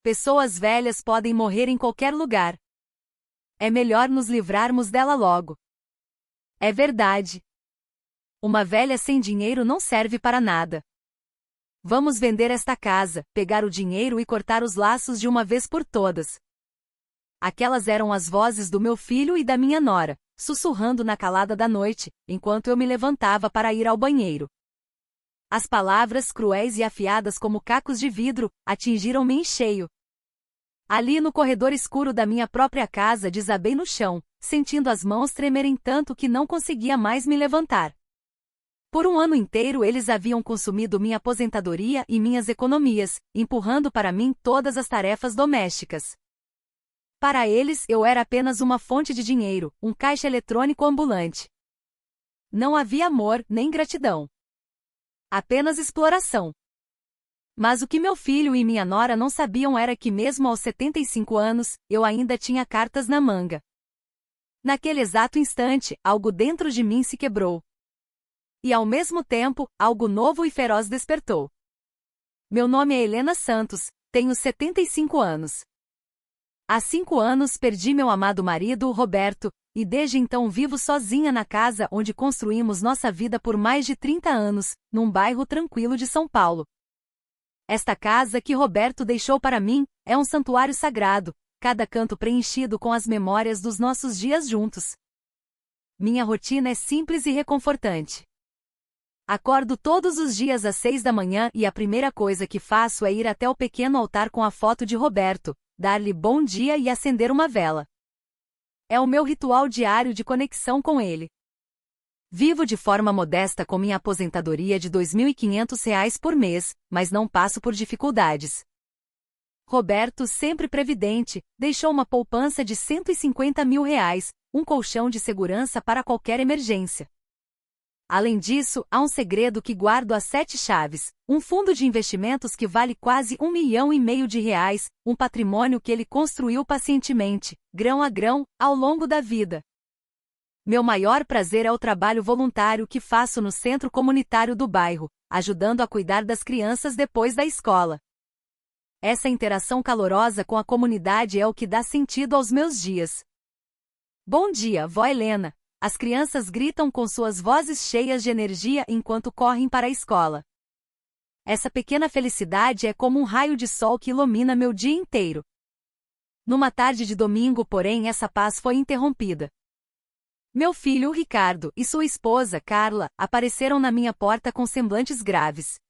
Pessoas velhas podem morrer em qualquer lugar. É melhor nos livrarmos dela logo. É verdade. Uma velha sem dinheiro não serve para nada. Vamos vender esta casa, pegar o dinheiro e cortar os laços de uma vez por todas. Aquelas eram as vozes do meu filho e da minha nora, sussurrando na calada da noite, enquanto eu me levantava para ir ao banheiro. As palavras, cruéis e afiadas como cacos de vidro, atingiram-me em cheio. Ali no corredor escuro da minha própria casa desabei no chão, sentindo as mãos tremerem tanto que não conseguia mais me levantar. Por um ano inteiro eles haviam consumido minha aposentadoria e minhas economias, empurrando para mim todas as tarefas domésticas. Para eles eu era apenas uma fonte de dinheiro, um caixa eletrônico ambulante. Não havia amor, nem gratidão. Apenas exploração. Mas o que meu filho e minha nora não sabiam era que mesmo aos 75 anos, eu ainda tinha cartas na manga. Naquele exato instante, algo dentro de mim se quebrou. E ao mesmo tempo, algo novo e feroz despertou. Meu nome é Helena Santos, tenho 75 anos. Há 5 anos perdi meu amado marido, Roberto, e desde então vivo sozinha na casa onde construímos nossa vida por mais de 30 anos, num bairro tranquilo de São Paulo. Esta casa que Roberto deixou para mim é um santuário sagrado, cada canto preenchido com as memórias dos nossos dias juntos. Minha rotina é simples e reconfortante. Acordo todos os dias às 6 da manhã e a primeira coisa que faço é ir até o pequeno altar com a foto de Roberto, dar-lhe bom dia e acender uma vela. É o meu ritual diário de conexão com ele. Vivo de forma modesta com minha aposentadoria de R$ 2.500 por mês, mas não passo por dificuldades. Roberto, sempre previdente, deixou uma poupança de R$ 150 mil, um colchão de segurança para qualquer emergência. Além disso, há um segredo que guardo às 7 chaves, um fundo de investimentos que vale quase R$ 1,5 milhão, um patrimônio que ele construiu pacientemente, grão a grão, ao longo da vida. Meu maior prazer é o trabalho voluntário que faço no centro comunitário do bairro, ajudando a cuidar das crianças depois da escola. Essa interação calorosa com a comunidade é o que dá sentido aos meus dias. Bom dia, vó Helena! As crianças gritam com suas vozes cheias de energia enquanto correm para a escola. Essa pequena felicidade é como um raio de sol que ilumina meu dia inteiro. Numa tarde de domingo, porém, essa paz foi interrompida. Meu filho, Ricardo, e sua esposa, Carla, apareceram na minha porta com semblantes graves.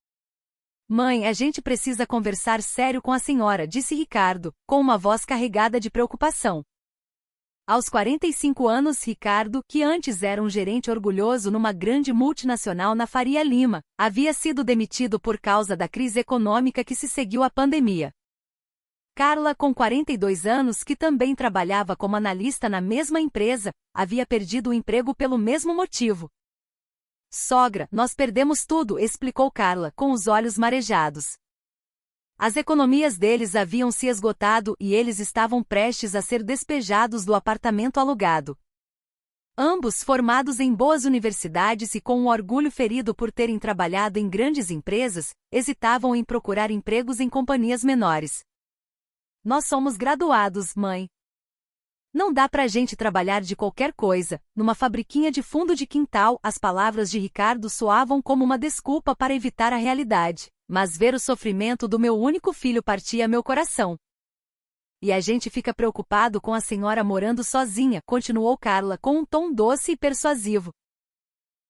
Mãe, a gente precisa conversar sério com a senhora, disse Ricardo, com uma voz carregada de preocupação. Aos 45 anos, Ricardo, que antes era um gerente orgulhoso numa grande multinacional na Faria Lima, havia sido demitido por causa da crise econômica que se seguiu à pandemia. Carla, com 42 anos, que também trabalhava como analista na mesma empresa, havia perdido o emprego pelo mesmo motivo. Sogra, nós perdemos tudo, explicou Carla, com os olhos marejados. As economias deles haviam se esgotado e eles estavam prestes a ser despejados do apartamento alugado. Ambos formados em boas universidades e com um orgulho ferido por terem trabalhado em grandes empresas, hesitavam em procurar empregos em companhias menores. Nós somos graduados, mãe. Não dá pra gente trabalhar de qualquer coisa. Numa fabriquinha de fundo de quintal, as palavras de Ricardo soavam como uma desculpa para evitar a realidade. Mas ver o sofrimento do meu único filho partia meu coração. E a gente fica preocupado com a senhora morando sozinha, continuou Carla com um tom doce e persuasivo.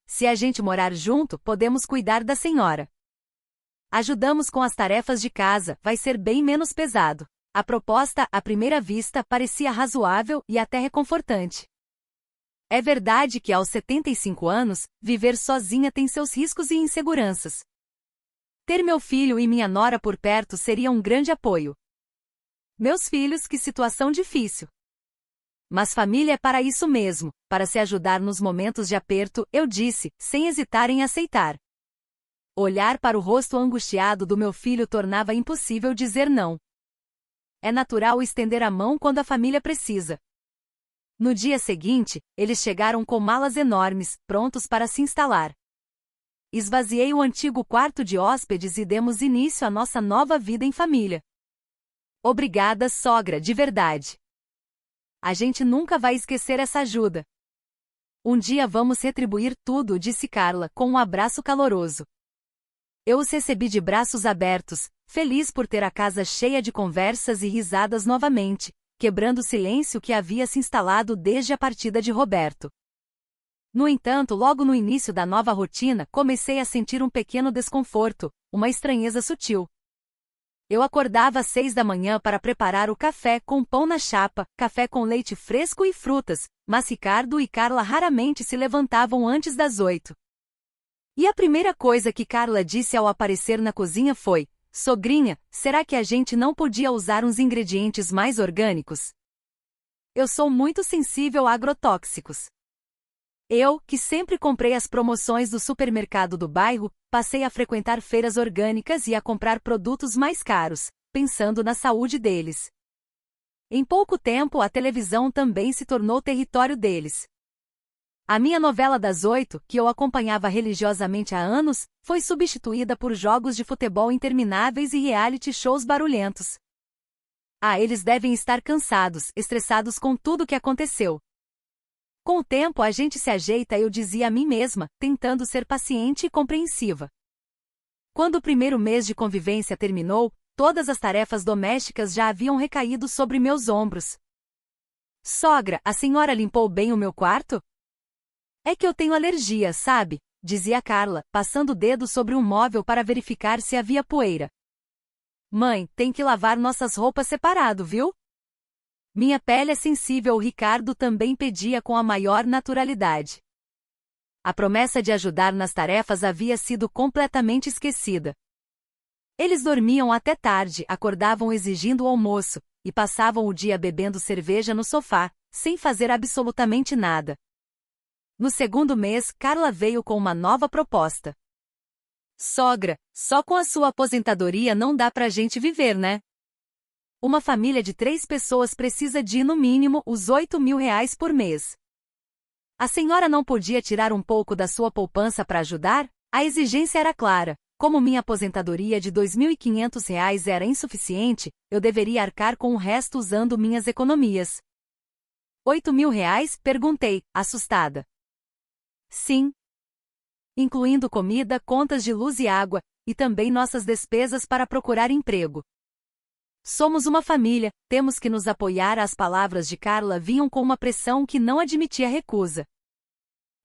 Se a gente morar junto, podemos cuidar da senhora. Ajudamos com as tarefas de casa, vai ser bem menos pesado. A proposta, à primeira vista, parecia razoável e até reconfortante. É verdade que aos 75 anos, viver sozinha tem seus riscos e inseguranças. Ter meu filho e minha nora por perto seria um grande apoio. Meus filhos, que situação difícil. Mas família é para isso mesmo, para se ajudar nos momentos de aperto, eu disse, sem hesitar em aceitar. Olhar para o rosto angustiado do meu filho tornava impossível dizer não. É natural estender a mão quando a família precisa. No dia seguinte, eles chegaram com malas enormes, prontos para se instalar. Esvaziei o antigo quarto de hóspedes e demos início à nossa nova vida em família. Obrigada, sogra, de verdade. A gente nunca vai esquecer essa ajuda. Um dia vamos retribuir tudo, disse Carla, com um abraço caloroso. Eu os recebi de braços abertos, feliz por ter a casa cheia de conversas e risadas novamente, quebrando o silêncio que havia se instalado desde a partida de Roberto. No entanto, logo no início da nova rotina, comecei a sentir um pequeno desconforto, uma estranheza sutil. Eu acordava às 6 da manhã para preparar o café com pão na chapa, café com leite fresco e frutas, mas Ricardo e Carla raramente se levantavam antes das 8. E a primeira coisa que Carla disse ao aparecer na cozinha foi: "Sogrinha, será que a gente não podia usar uns ingredientes mais orgânicos? Eu sou muito sensível a agrotóxicos." Eu, que sempre comprei as promoções do supermercado do bairro, passei a frequentar feiras orgânicas e a comprar produtos mais caros, pensando na saúde deles. Em pouco tempo, a televisão também se tornou território deles. A minha novela das 8, que eu acompanhava religiosamente há anos, foi substituída por jogos de futebol intermináveis e reality shows barulhentos. Ah, eles devem estar cansados, estressados com tudo o que aconteceu. Com o tempo a gente se ajeita, eu dizia a mim mesma, tentando ser paciente e compreensiva. Quando o primeiro mês de convivência terminou, todas as tarefas domésticas já haviam recaído sobre meus ombros. "Sogra, a senhora limpou bem o meu quarto?" "É que eu tenho alergia, sabe?", dizia Carla, passando o dedo sobre um móvel para verificar se havia poeira. "Mãe, tem que lavar nossas roupas separado, viu? Minha pele é sensível." Ricardo também pedia com a maior naturalidade. A promessa de ajudar nas tarefas havia sido completamente esquecida. Eles dormiam até tarde, acordavam exigindo o almoço, e passavam o dia bebendo cerveja no sofá, sem fazer absolutamente nada. No segundo mês, Carla veio com uma nova proposta. "Sogra, só com a sua aposentadoria não dá pra gente viver, né? Uma família de 3 pessoas precisa de, no mínimo, os R$ 8.000 por mês. A senhora não podia tirar um pouco da sua poupança para ajudar?" A exigência era clara. Como minha aposentadoria de R$ 2.500 era insuficiente, eu deveria arcar com o resto usando minhas economias. R$ 8.000? Perguntei, assustada. Sim. Incluindo comida, contas de luz e água, e também nossas despesas para procurar emprego. Somos uma família, temos que nos apoiar. As palavras de Carla vinham com uma pressão que não admitia recusa.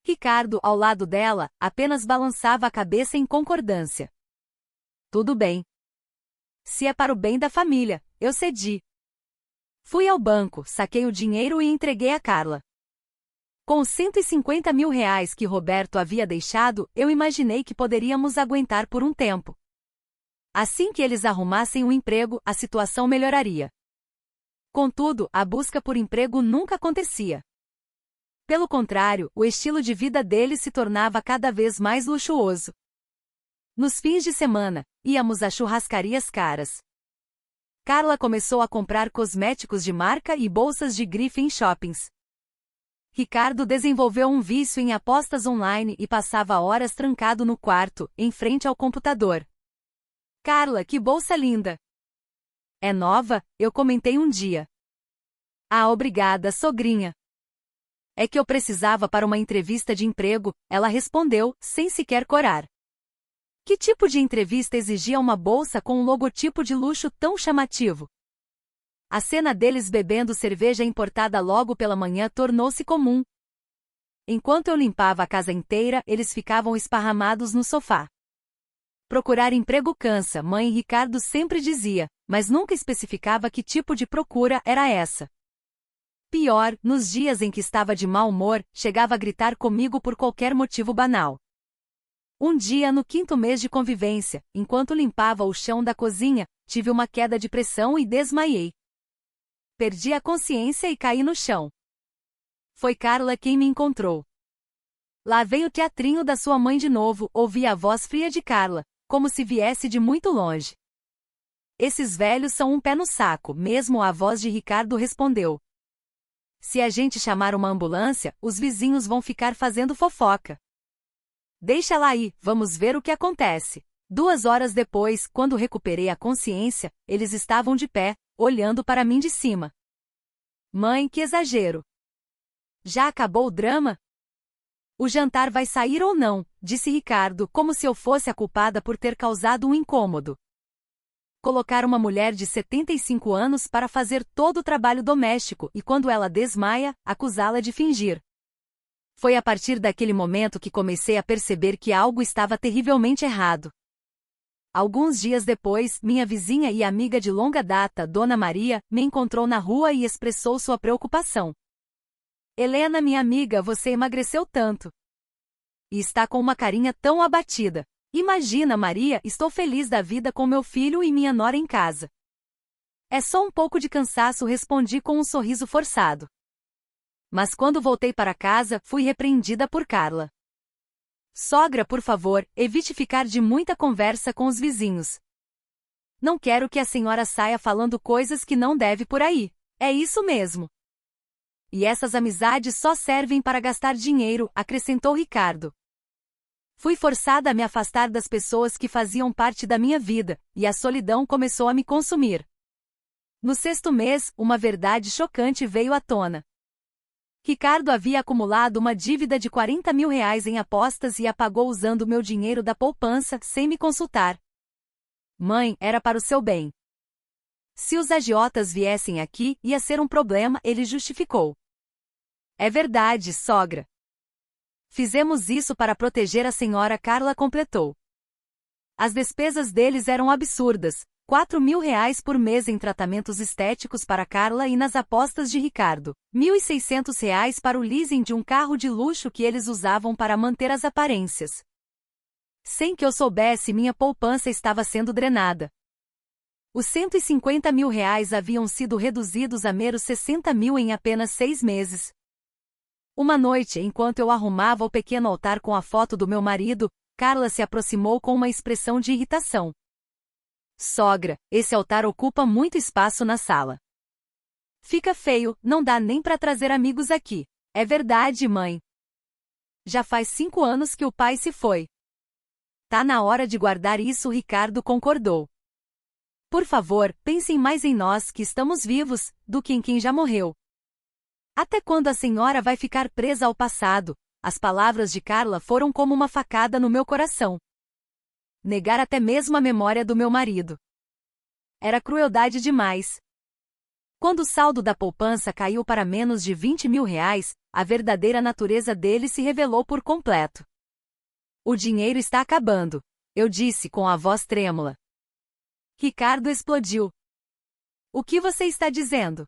Ricardo, ao lado dela, apenas balançava a cabeça em concordância. "Tudo bem. Se é para o bem da família", eu cedi. Fui ao banco, saquei o dinheiro e entreguei a Carla. Com os R$ 150.000 que Roberto havia deixado, eu imaginei que poderíamos aguentar por um tempo. Assim que eles arrumassem um emprego, a situação melhoraria. Contudo, a busca por emprego nunca acontecia. Pelo contrário, o estilo de vida deles se tornava cada vez mais luxuoso. Nos fins de semana, íamos a churrascarias caras. Carla começou a comprar cosméticos de marca e bolsas de grife em shoppings. Ricardo desenvolveu um vício em apostas online e passava horas trancado no quarto, em frente ao computador. "Carla, que bolsa linda!" "É nova?", eu comentei um dia. "Ah, obrigada, sogrinha. É que eu precisava para uma entrevista de emprego", ela respondeu, sem sequer corar. Que tipo de entrevista exigia uma bolsa com um logotipo de luxo tão chamativo? A cena deles bebendo cerveja importada logo pela manhã tornou-se comum. Enquanto eu limpava a casa inteira, eles ficavam esparramados no sofá. "Procurar emprego cansa", mãe Ricardo sempre dizia, mas nunca especificava que tipo de procura era essa. Pior, nos dias em que estava de mau humor, chegava a gritar comigo por qualquer motivo banal. Um dia, no 5º mês de convivência, enquanto limpava o chão da cozinha, tive uma queda de pressão e desmaiei. Perdi a consciência e caí no chão. Foi Carla quem me encontrou. "Lá vem o teatrinho da sua mãe de novo", ouvi a voz fria de Carla, como se viesse de muito longe. "Esses velhos são um pé no saco", mesmo a voz de Ricardo respondeu. "Se a gente chamar uma ambulância, os vizinhos vão ficar fazendo fofoca." "Deixa ela aí, vamos ver o que acontece." 2 horas depois, quando recuperei a consciência, eles estavam de pé, olhando para mim de cima. Mãe, que exagero! Já acabou o drama? O jantar vai sair ou não? Disse Ricardo, como se eu fosse a culpada por ter causado um incômodo. Colocar uma mulher de 75 anos para fazer todo o trabalho doméstico e, quando ela desmaia, acusá-la de fingir. Foi a partir daquele momento que comecei a perceber que algo estava terrivelmente errado. Alguns dias depois, minha vizinha e amiga de longa data, Dona Maria, me encontrou na rua e expressou sua preocupação. Helena, minha amiga, você emagreceu tanto. E está com uma carinha tão abatida. Imagina, Maria, estou feliz da vida com meu filho e minha nora em casa. É só um pouco de cansaço, respondi com um sorriso forçado. Mas quando voltei para casa, fui repreendida por Carla. Sogra, por favor, evite ficar de muita conversa com os vizinhos. Não quero que a senhora saia falando coisas que não deve por aí. É isso mesmo. E essas amizades só servem para gastar dinheiro, acrescentou Ricardo. Fui forçada a me afastar das pessoas que faziam parte da minha vida, e a solidão começou a me consumir. No 6º mês, uma verdade chocante veio à tona. Ricardo havia acumulado uma dívida de R$40 mil em apostas e a pagou usando meu dinheiro da poupança, sem me consultar. Mãe, era para o seu bem. Se os agiotas viessem aqui, ia ser um problema, ele justificou. É verdade, sogra. Fizemos isso para proteger a senhora, Carla completou. As despesas deles eram absurdas, R$4 mil por mês em tratamentos estéticos para Carla e nas apostas de Ricardo, R$1.600 para o leasing de um carro de luxo que eles usavam para manter as aparências. Sem que eu soubesse, minha poupança estava sendo drenada. Os R$150 mil haviam sido reduzidos a meros 60 mil em apenas 6 meses. Uma noite, enquanto eu arrumava o pequeno altar com a foto do meu marido, Carla se aproximou com uma expressão de irritação. Sogra, esse altar ocupa muito espaço na sala. Fica feio, não dá nem para trazer amigos aqui. É verdade, mãe. Já faz 5 anos que o pai se foi. Tá na hora de guardar isso, Ricardo concordou. Por favor, pensem mais em nós que estamos vivos, do que em quem já morreu. Até quando a senhora vai ficar presa ao passado? As palavras de Carla foram como uma facada no meu coração. Negar até mesmo a memória do meu marido. Era crueldade demais. Quando o saldo da poupança caiu para menos de R$20 mil, a verdadeira natureza dele se revelou por completo. O dinheiro está acabando, eu disse com a voz trêmula. Ricardo explodiu. O que você está dizendo?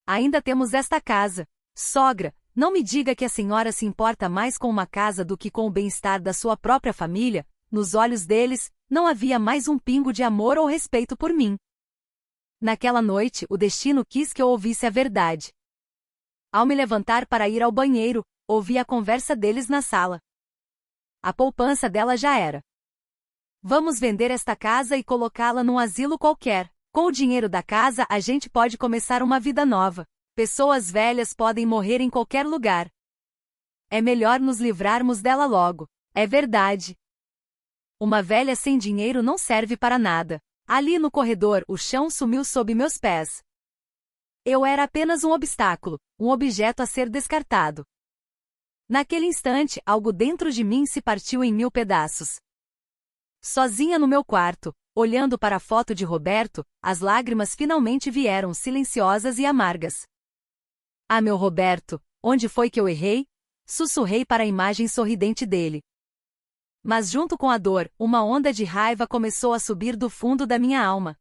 Ainda temos esta casa. Sogra, não me diga que a senhora se importa mais com uma casa do que com o bem-estar da sua própria família. Nos olhos deles, não havia mais um pingo de amor ou respeito por mim. Naquela noite, o destino quis que eu ouvisse a verdade. Ao me levantar para ir ao banheiro, ouvi a conversa deles na sala. A poupança dela já era. Vamos vender esta casa e colocá-la num asilo qualquer. Com o dinheiro da casa a gente pode começar uma vida nova. Pessoas velhas podem morrer em qualquer lugar. É melhor nos livrarmos dela logo. É verdade. Uma velha sem dinheiro não serve para nada. Ali no corredor, o chão sumiu sob meus pés. Eu era apenas um obstáculo, um objeto a ser descartado. Naquele instante, algo dentro de mim se partiu em 1000 pedaços. Sozinha no meu quarto, olhando para a foto de Roberto, as lágrimas finalmente vieram silenciosas e amargas. Ah, meu Roberto, onde foi que eu errei? Sussurrei para a imagem sorridente dele. Mas junto com a dor, uma onda de raiva começou a subir do fundo da minha alma.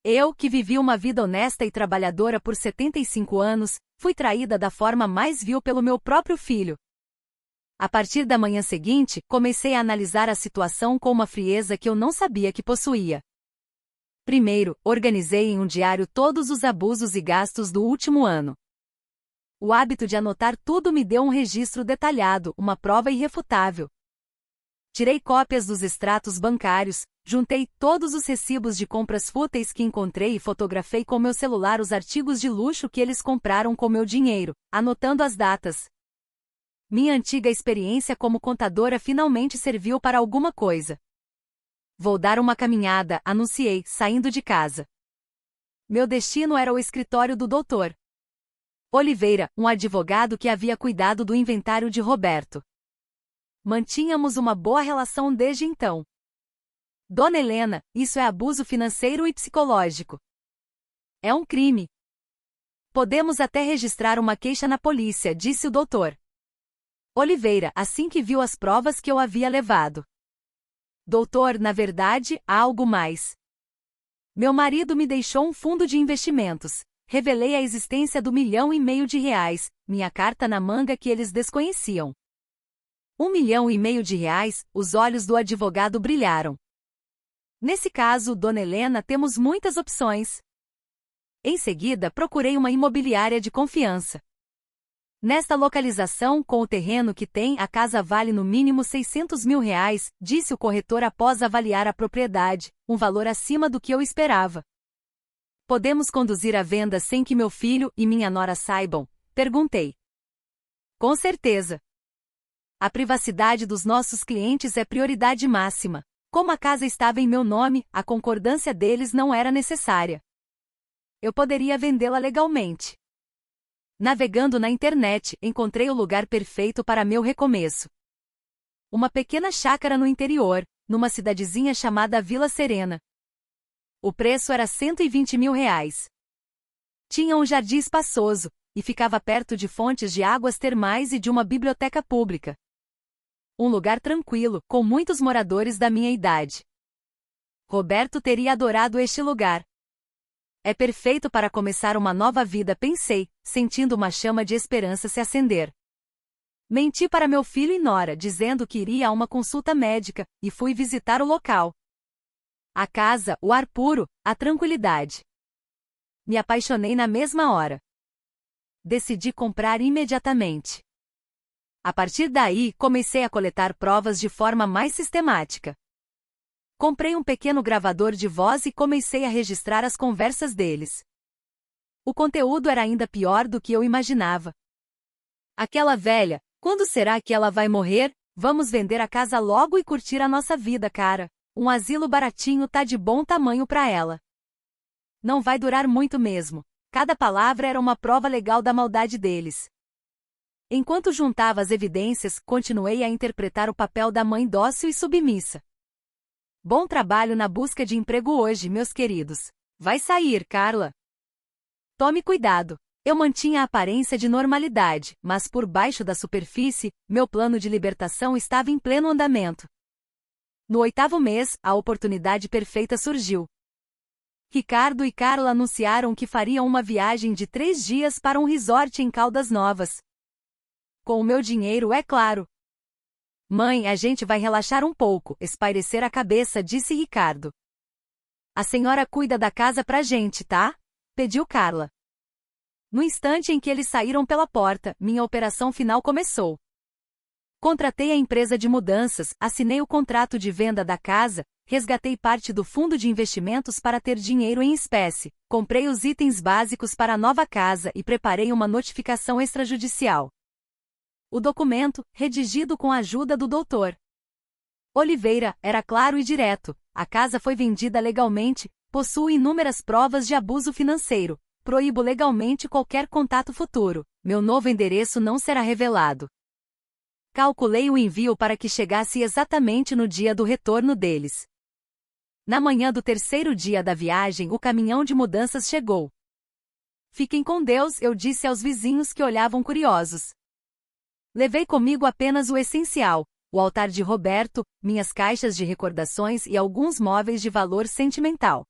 Eu, que vivi uma vida honesta e trabalhadora por 75 anos, fui traída da forma mais vil pelo meu próprio filho. A partir da manhã seguinte, comecei a analisar a situação com uma frieza que eu não sabia que possuía. Primeiro, organizei em um diário todos os abusos e gastos do último ano. O hábito de anotar tudo me deu um registro detalhado, uma prova irrefutável. Tirei cópias dos extratos bancários, juntei todos os recibos de compras fúteis que encontrei e fotografei com meu celular os artigos de luxo que eles compraram com meu dinheiro, anotando as datas. Minha antiga experiência como contadora finalmente serviu para alguma coisa. Vou dar uma caminhada, anunciei, saindo de casa. Meu destino era o escritório do Dr. Oliveira, um advogado que havia cuidado do inventário de Roberto. Mantínhamos uma boa relação desde então. Dona Helena, isso é abuso financeiro e psicológico. É um crime. Podemos até registrar uma queixa na polícia, disse o doutor Oliveira, assim que viu as provas que eu havia levado. Doutor, na verdade, há algo mais. Meu marido me deixou um fundo de investimentos. Revelei a existência do R$ 1,5 milhão, minha carta na manga que eles desconheciam. R$ 1,5 milhão, os olhos do advogado brilharam. Nesse caso, Dona Helena, temos muitas opções. Em seguida, procurei uma imobiliária de confiança. Nesta localização, com o terreno que tem, a casa vale no mínimo R$ 600 mil, disse o corretor após avaliar a propriedade, um valor acima do que eu esperava. Podemos conduzir a venda sem que meu filho e minha nora saibam? Perguntei. Com certeza. A privacidade dos nossos clientes é prioridade máxima. Como a casa estava em meu nome, a concordância deles não era necessária. Eu poderia vendê-la legalmente. Navegando na internet, encontrei o lugar perfeito para meu recomeço. Uma pequena chácara no interior, numa cidadezinha chamada Vila Serena. O preço era R$ 120 mil. Tinha um jardim espaçoso, e ficava perto de fontes de águas termais e de uma biblioteca pública. Um lugar tranquilo, com muitos moradores da minha idade. Roberto teria adorado este lugar. É perfeito para começar uma nova vida, pensei, sentindo uma chama de esperança se acender. Menti para meu filho e nora, dizendo que iria a uma consulta médica, e fui visitar o local. A casa, o ar puro, a tranquilidade. Me apaixonei na mesma hora. Decidi comprar imediatamente. A partir daí, comecei a coletar provas de forma mais sistemática. Comprei um pequeno gravador de voz e comecei a registrar as conversas deles. O conteúdo era ainda pior do que eu imaginava. Aquela velha, quando será que ela vai morrer? Vamos vender a casa logo e curtir a nossa vida, cara. Um asilo baratinho tá de bom tamanho pra ela. Não vai durar muito mesmo. Cada palavra era uma prova legal da maldade deles. Enquanto juntava as evidências, continuei a interpretar o papel da mãe dócil e submissa. Bom trabalho na busca de emprego hoje, meus queridos. Vai sair, Carla. Tome cuidado. Eu mantinha a aparência de normalidade, mas por baixo da superfície, meu plano de libertação estava em pleno andamento. No 8º mês, a oportunidade perfeita surgiu. Ricardo e Carla anunciaram que fariam uma viagem de 3 dias para um resort em Caldas Novas. Com o meu dinheiro, é claro. Mãe, a gente vai relaxar um pouco, espairecer a cabeça, disse Ricardo. A senhora cuida da casa pra gente, tá? Pediu Carla. No instante em que eles saíram pela porta, minha operação final começou. Contratei a empresa de mudanças, assinei o contrato de venda da casa, resgatei parte do fundo de investimentos para ter dinheiro em espécie, comprei os itens básicos para a nova casa e preparei uma notificação extrajudicial. O documento, redigido com a ajuda do Dr. Oliveira, era claro e direto. A casa foi vendida legalmente, possui inúmeras provas de abuso financeiro, proíbo legalmente qualquer contato futuro, meu novo endereço não será revelado. Calculei o envio para que chegasse exatamente no dia do retorno deles. Na manhã do 3º dia da viagem, o caminhão de mudanças chegou. Fiquem com Deus, eu disse aos vizinhos que olhavam curiosos. Levei comigo apenas o essencial, o altar de Roberto, minhas caixas de recordações e alguns móveis de valor sentimental.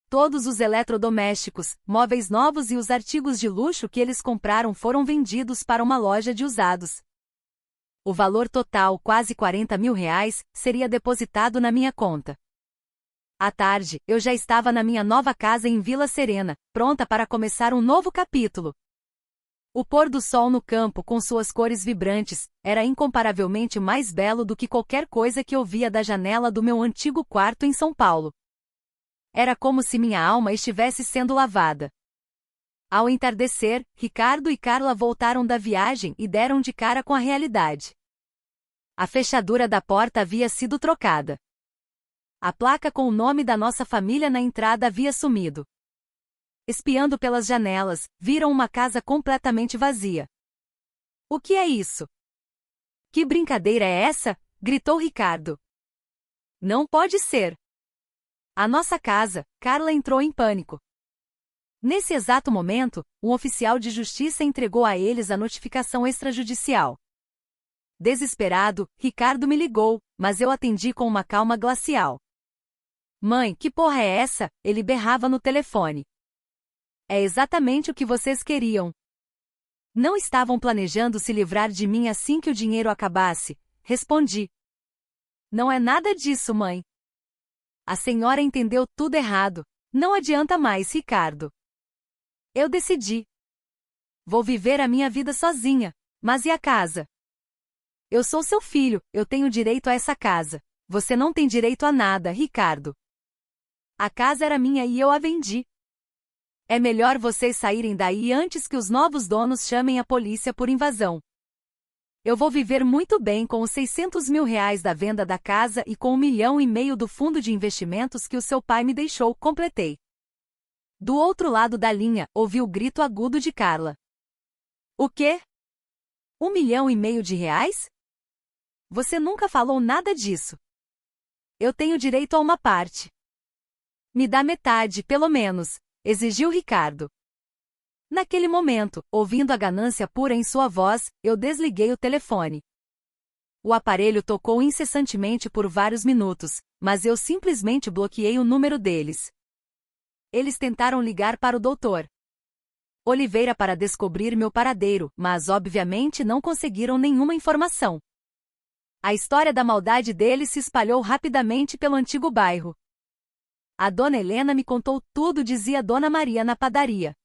Todos os eletrodomésticos, móveis novos e os artigos de luxo que eles compraram foram vendidos para uma loja de usados. O valor total, quase R$ 40 mil, seria depositado na minha conta. À tarde, eu já estava na minha nova casa em Vila Serena, pronta para começar um novo capítulo. O pôr do sol no campo com suas cores vibrantes, era incomparavelmente mais belo do que qualquer coisa que eu via da janela do meu antigo quarto em São Paulo. Era como se minha alma estivesse sendo lavada. Ao entardecer, Ricardo e Carla voltaram da viagem e deram de cara com a realidade. A fechadura da porta havia sido trocada. A placa com o nome da nossa família na entrada havia sumido. Espiando pelas janelas, viram uma casa completamente vazia. O que é isso? Que brincadeira é essa? Gritou Ricardo. Não pode ser. A nossa casa. Carla entrou em pânico. Nesse exato momento, um oficial de justiça entregou a eles a notificação extrajudicial. Desesperado, Ricardo me ligou, mas eu atendi com uma calma glacial. Mãe, que porra é essa? Ele berrava no telefone. É exatamente o que vocês queriam. Não estavam planejando se livrar de mim assim que o dinheiro acabasse, respondi. Não é nada disso, mãe. A senhora entendeu tudo errado. Não adianta mais, Ricardo. Eu decidi. Vou viver a minha vida sozinha. Mas e a casa? Eu sou seu filho, eu tenho direito a essa casa. Você não tem direito a nada, Ricardo. A casa era minha e eu a vendi. É melhor vocês saírem daí antes que os novos donos chamem a polícia por invasão. Eu vou viver muito bem com os 600 mil reais da venda da casa e com 1,5 milhão do fundo de investimentos que o seu pai me deixou, completei. Do outro lado da linha, ouvi o grito agudo de Carla. O quê? 1,5 milhão de reais? Você nunca falou nada disso. Eu tenho direito a uma parte. Me dá metade, pelo menos, exigiu Ricardo. Naquele momento, ouvindo a ganância pura em sua voz, eu desliguei o telefone. O aparelho tocou incessantemente por vários minutos, mas eu simplesmente bloqueei o número deles. Eles tentaram ligar para o Dr. Oliveira para descobrir meu paradeiro, mas obviamente não conseguiram nenhuma informação. A história da maldade deles se espalhou rapidamente pelo antigo bairro. A dona Helena me contou tudo, dizia Dona Maria na padaria.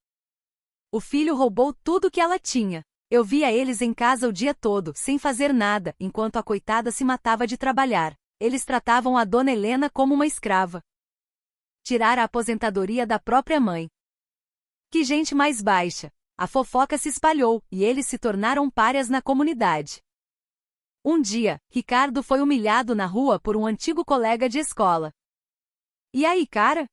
O filho roubou tudo que ela tinha. Eu via eles em casa o dia todo, sem fazer nada, enquanto a coitada se matava de trabalhar. Eles tratavam a Dona Helena como uma escrava. Tirar a aposentadoria da própria mãe. Que gente mais baixa! A fofoca se espalhou, e eles se tornaram párias na comunidade. Um dia, Ricardo foi humilhado na rua por um antigo colega de escola. E aí, cara?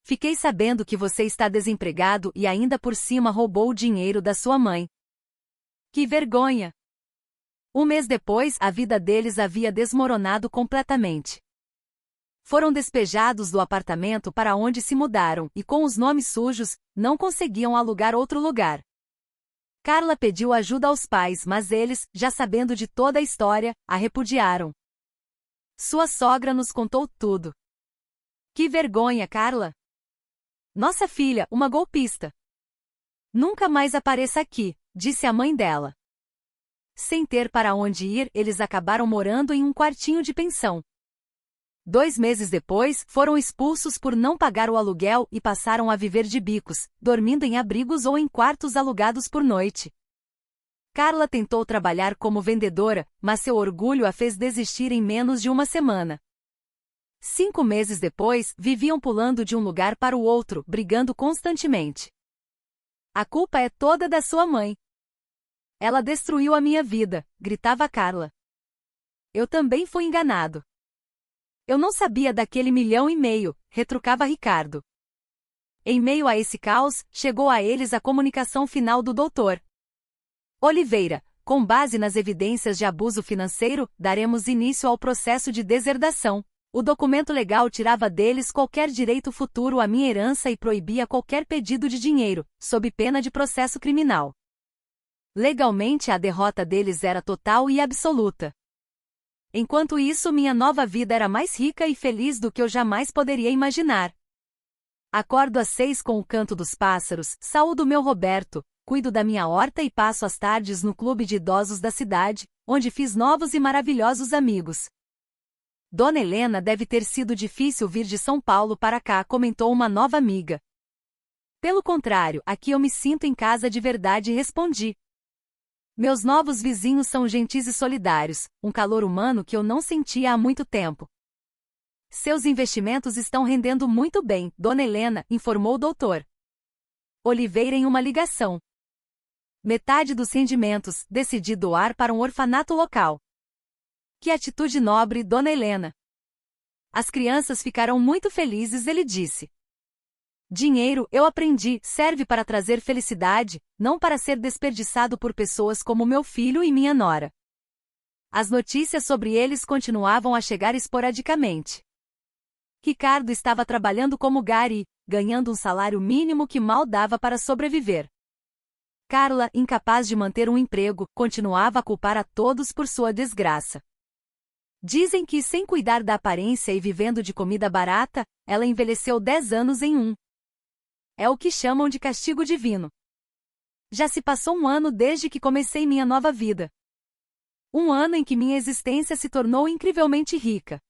Fiquei sabendo que você está desempregado e ainda por cima roubou o dinheiro da sua mãe. Que vergonha! Um mês depois, a vida deles havia desmoronado completamente. Foram despejados do apartamento para onde se mudaram e, com os nomes sujos, não conseguiam alugar outro lugar. Carla pediu ajuda aos pais, mas eles, já sabendo de toda a história, a repudiaram. Sua sogra nos contou tudo. Que vergonha, Carla! Nossa filha, uma golpista. Nunca mais apareça aqui, disse a mãe dela. Sem ter para onde ir, eles acabaram morando em um quartinho de pensão. 2 meses depois, foram expulsos por não pagar o aluguel e passaram a viver de bicos, dormindo em abrigos ou em quartos alugados por noite. Carla tentou trabalhar como vendedora, mas seu orgulho a fez desistir em menos de uma semana. 5 meses depois, viviam pulando de um lugar para o outro, brigando constantemente. A culpa é toda da sua mãe. Ela destruiu a minha vida, gritava Carla. Eu também fui enganado. Eu não sabia daquele 1,5 milhão, retrucava Ricardo. Em meio a esse caos, chegou a eles a comunicação final do Dr. Oliveira. Com base nas evidências de abuso financeiro, daremos início ao processo de deserdação. O documento legal tirava deles qualquer direito futuro à minha herança e proibia qualquer pedido de dinheiro, sob pena de processo criminal. Legalmente, a derrota deles era total e absoluta. Enquanto isso, minha nova vida era mais rica e feliz do que eu jamais poderia imaginar. Acordo às 6 com o canto dos pássaros, saúdo meu Roberto, cuido da minha horta e passo as tardes no clube de idosos da cidade, onde fiz novos e maravilhosos amigos. Dona Helena, deve ter sido difícil vir de São Paulo para cá, comentou uma nova amiga. Pelo contrário, aqui eu me sinto em casa de verdade, respondi. Meus novos vizinhos são gentis e solidários, um calor humano que eu não sentia há muito tempo. Seus investimentos estão rendendo muito bem, Dona Helena, informou o Dr. Oliveira em uma ligação. Metade dos rendimentos, decidi doar para um orfanato local. Que atitude nobre, Dona Helena. As crianças ficarão muito felizes, ele disse. Dinheiro, eu aprendi, serve para trazer felicidade, não para ser desperdiçado por pessoas como meu filho e minha nora. As notícias sobre eles continuavam a chegar esporadicamente. Ricardo estava trabalhando como gari, ganhando um salário mínimo que mal dava para sobreviver. Carla, incapaz de manter um emprego, continuava a culpar a todos por sua desgraça. Dizem que, sem cuidar da aparência e vivendo de comida barata, ela envelheceu 10 anos em um. É o que chamam de castigo divino. Já se passou um ano desde que comecei minha nova vida. Um ano em que minha existência se tornou incrivelmente rica.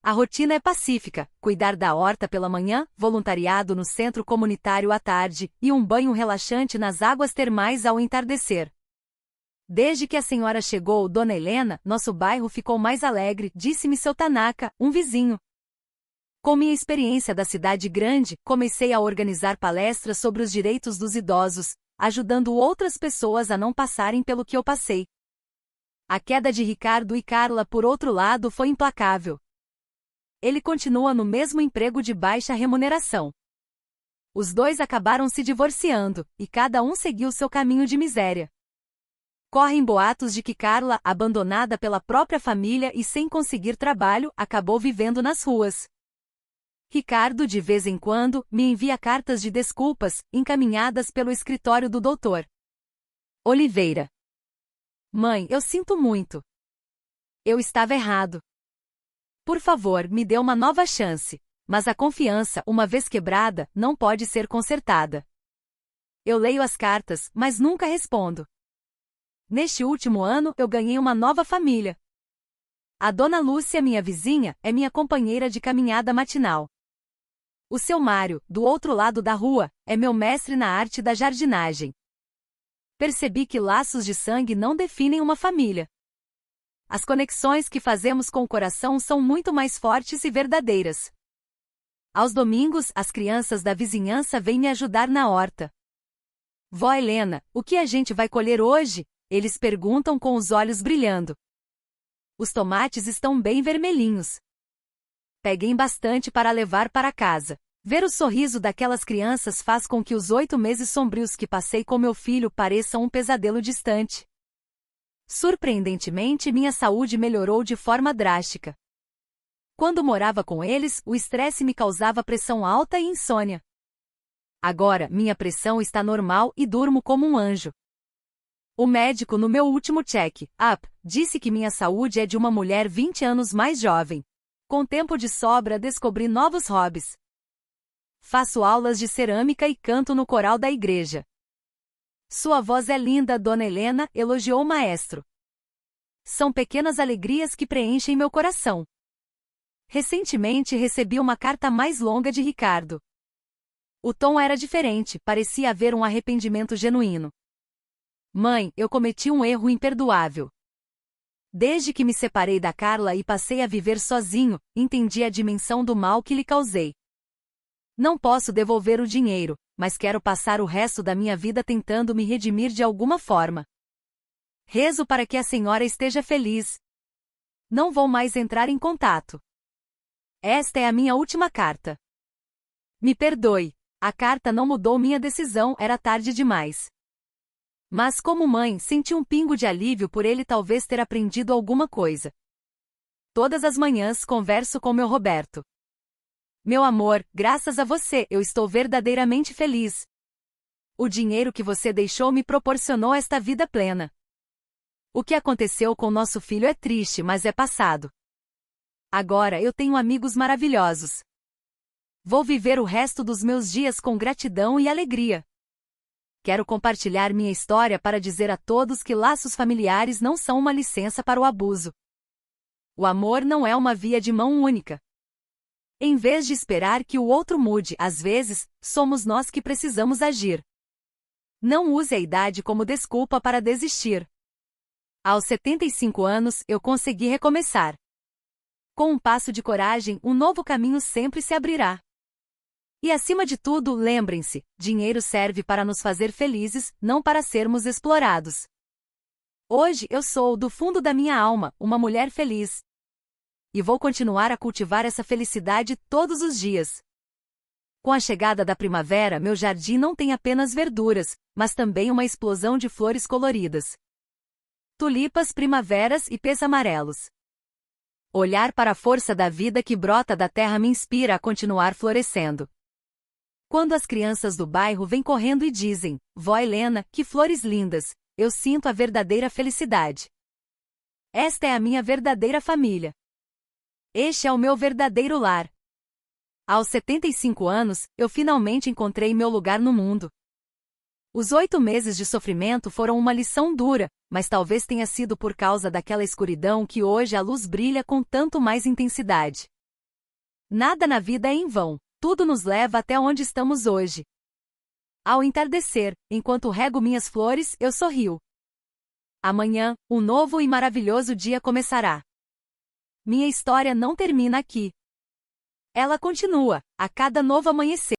A rotina é pacífica, cuidar da horta pela manhã, voluntariado no centro comunitário à tarde e um banho relaxante nas águas termais ao entardecer. Desde que a senhora chegou, Dona Helena, nosso bairro ficou mais alegre, disse-me seu Tanaka, um vizinho. Com minha experiência da cidade grande, comecei a organizar palestras sobre os direitos dos idosos, ajudando outras pessoas a não passarem pelo que eu passei. A queda de Ricardo e Carla, por outro lado, foi implacável. Ele continua no mesmo emprego de baixa remuneração. Os dois acabaram se divorciando, e cada um seguiu seu caminho de miséria. Correm boatos de que Carla, abandonada pela própria família e sem conseguir trabalho, acabou vivendo nas ruas. Ricardo, de vez em quando, me envia cartas de desculpas, encaminhadas pelo escritório do Dr. Oliveira. Mãe, eu sinto muito. Eu estava errado. Por favor, me dê uma nova chance, mas a confiança, uma vez quebrada, não pode ser consertada. Eu leio as cartas, mas nunca respondo. Neste último ano, eu ganhei uma nova família. A Dona Lúcia, minha vizinha, é minha companheira de caminhada matinal. O seu Mário, do outro lado da rua, é meu mestre na arte da jardinagem. Percebi que laços de sangue não definem uma família. As conexões que fazemos com o coração são muito mais fortes e verdadeiras. Aos domingos, as crianças da vizinhança vêm me ajudar na horta. Vó Helena, o que a gente vai colher hoje? Eles perguntam com os olhos brilhando. Os tomates estão bem vermelhinhos. Peguem bastante para levar para casa. Ver o sorriso daquelas crianças faz com que os 8 meses sombrios que passei com meu filho pareçam um pesadelo distante. Surpreendentemente, minha saúde melhorou de forma drástica. Quando morava com eles, o estresse me causava pressão alta e insônia. Agora, minha pressão está normal e durmo como um anjo. O médico, no meu último check-up, disse que minha saúde é de uma mulher 20 anos mais jovem. Com tempo de sobra, descobri novos hobbies. Faço aulas de cerâmica e canto no coral da igreja. Sua voz é linda, Dona Helena, elogiou o maestro. São pequenas alegrias que preenchem meu coração. Recentemente recebi uma carta mais longa de Ricardo. O tom era diferente, parecia haver um arrependimento genuíno. Mãe, eu cometi um erro imperdoável. Desde que me separei da Carla e passei a viver sozinho, entendi a dimensão do mal que lhe causei. Não posso devolver o dinheiro, mas quero passar o resto da minha vida tentando me redimir de alguma forma. Rezo para que a senhora esteja feliz. Não vou mais entrar em contato. Esta é a minha última carta. Me perdoe, a carta não mudou minha decisão, era tarde demais. Mas como mãe, senti um pingo de alívio por ele talvez ter aprendido alguma coisa. Todas as manhãs converso com meu Roberto. Meu amor, graças a você, eu estou verdadeiramente feliz. O dinheiro que você deixou me proporcionou esta vida plena. O que aconteceu com nosso filho é triste, mas é passado. Agora eu tenho amigos maravilhosos. Vou viver o resto dos meus dias com gratidão e alegria. Quero compartilhar minha história para dizer a todos que laços familiares não são uma licença para o abuso. O amor não é uma via de mão única. Em vez de esperar que o outro mude, às vezes, somos nós que precisamos agir. Não use a idade como desculpa para desistir. Aos 75 anos, eu consegui recomeçar. Com um passo de coragem, um novo caminho sempre se abrirá. E acima de tudo, lembrem-se, dinheiro serve para nos fazer felizes, não para sermos explorados. Hoje eu sou, do fundo da minha alma, uma mulher feliz. E vou continuar a cultivar essa felicidade todos os dias. Com a chegada da primavera, meu jardim não tem apenas verduras, mas também uma explosão de flores coloridas. Tulipas, primaveras e pés amarelos. Olhar para a força da vida que brota da terra me inspira a continuar florescendo. Quando as crianças do bairro vêm correndo e dizem: "Vó Helena, que flores lindas", eu sinto a verdadeira felicidade. Esta é a minha verdadeira família. Este é o meu verdadeiro lar. Aos 75 anos, eu finalmente encontrei meu lugar no mundo. Os 8 meses de sofrimento foram uma lição dura, mas talvez tenha sido por causa daquela escuridão que hoje a luz brilha com tanto mais intensidade. Nada na vida é em vão, tudo nos leva até onde estamos hoje. Ao entardecer, enquanto rego minhas flores, eu sorrio. Amanhã, um novo e maravilhoso dia começará. Minha história não termina aqui. Ela continua, a cada novo amanhecer.